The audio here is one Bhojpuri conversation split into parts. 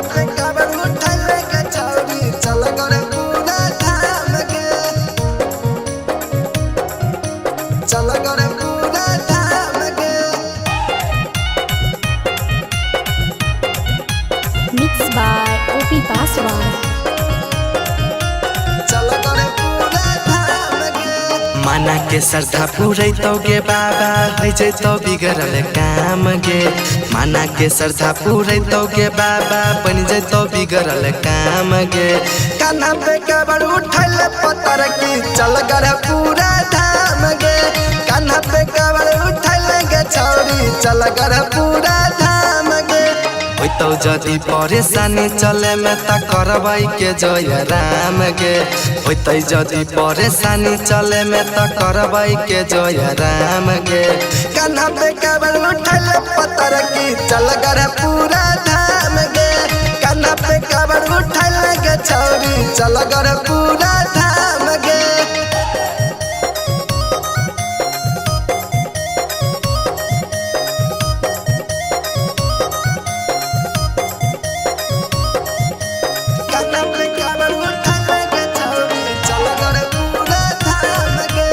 पे काबर उठल के छौरी चल कर पूरा धाम के चल कर पूरा धाम के Mixed by OP Paswan. चल कर पूरा धाम के माना के श्रद्धा पूरे तो गे बाबा हो जैतो बिगड़ल काम गे माना के श्रद्धा पूरे तो गे बाबा बन जैतो बिगड़ल काम गे कान्हा पे काबर उठल पत्थर की चल कर पूरा धाम गे कान्हा पे काबर उठल के छौरी चल कर पूरा धाम गे होइतो जदि परेशानी चले में त करबै के जय राम गे होइतो जदि परेशानी चले में त करबै के जय राम गे कान्हा पे काबर उठल पत्थर की चल कर पूरा धाम गे कान्हा पे काबर उठल के छौरी चल कर पूरा धाम गे कान्हा पे काबर उठल के छौरी चल कर पूरा धाम गे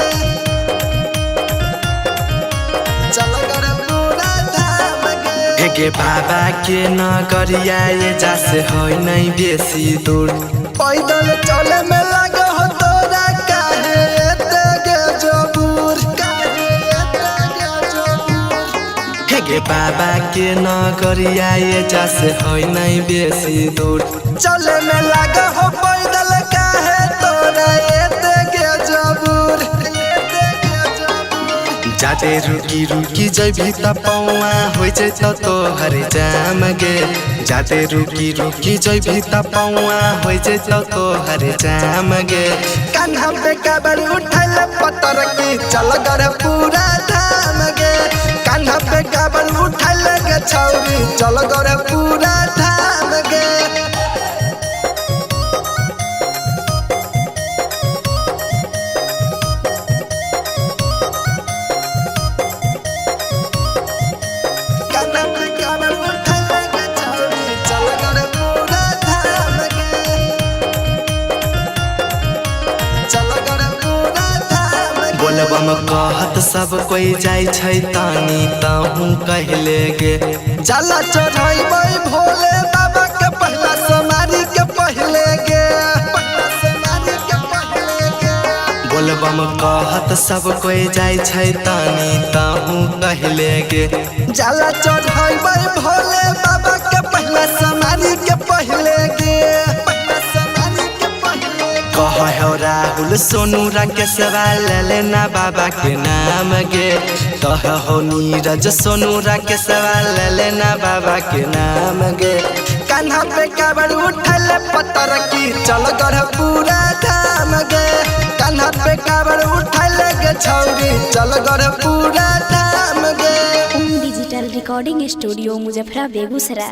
चल कर पूरा धाम गे हेगे बाबा के नगरिया ये जासे होइ नै बेसी दूर पैदल चले में लगे हो तोरा काहे एते गे जबूर काहे एते गे जबूर हेगे बाबा के नगरिया ये जासे होइ नै बेसी दूर चले में लगे हो पैदल काहे तोरा एते गे जबूर एते गे जबूर जाते रुकी रुकी जैभी त पौआ होइ जैत तोहर जाम गे जाते रुकी रुकी जैभी त पौआ होइ जैत तोहर जाम गे कान्हा पे काबर उठल पत्थर की चल कर पूरा धाम गे कान्हा पे काबर उठल के छौरी चल कर पूरा धाम गे कान्हा पे काबर उठल के छौरी चल कर पूरा धाम गे चल कर पूरा धाम गे बोलबम कहत सब कोई जाय छै तानी तहूँ कहले गे जला चढ़ाइबै भोले बाबा के पहला सोमारी के पहले गे पहला सोमारी के पहले गे बोलबम कहत सब कोई जाय छै तानी तहूँ कहले गे जला चढ़ाइबै भोले बाबा के पहला सोमारी के पहले गे पहला सोमारी के पहले गे कह हो राहुल सोनू राकेश ले लेना बाबा के नाम गे कह हो नीरज सोनू राकेश ले लेना बाबा के नाम गे कान्हा पे काबर उठल पत्थर की चल कर पूरा धाम गे कान्हा पे काबर उठल के छौरी चल कर पूरा धाम गे Om Digital Recording Studio, Muzaffarpur, Begusara.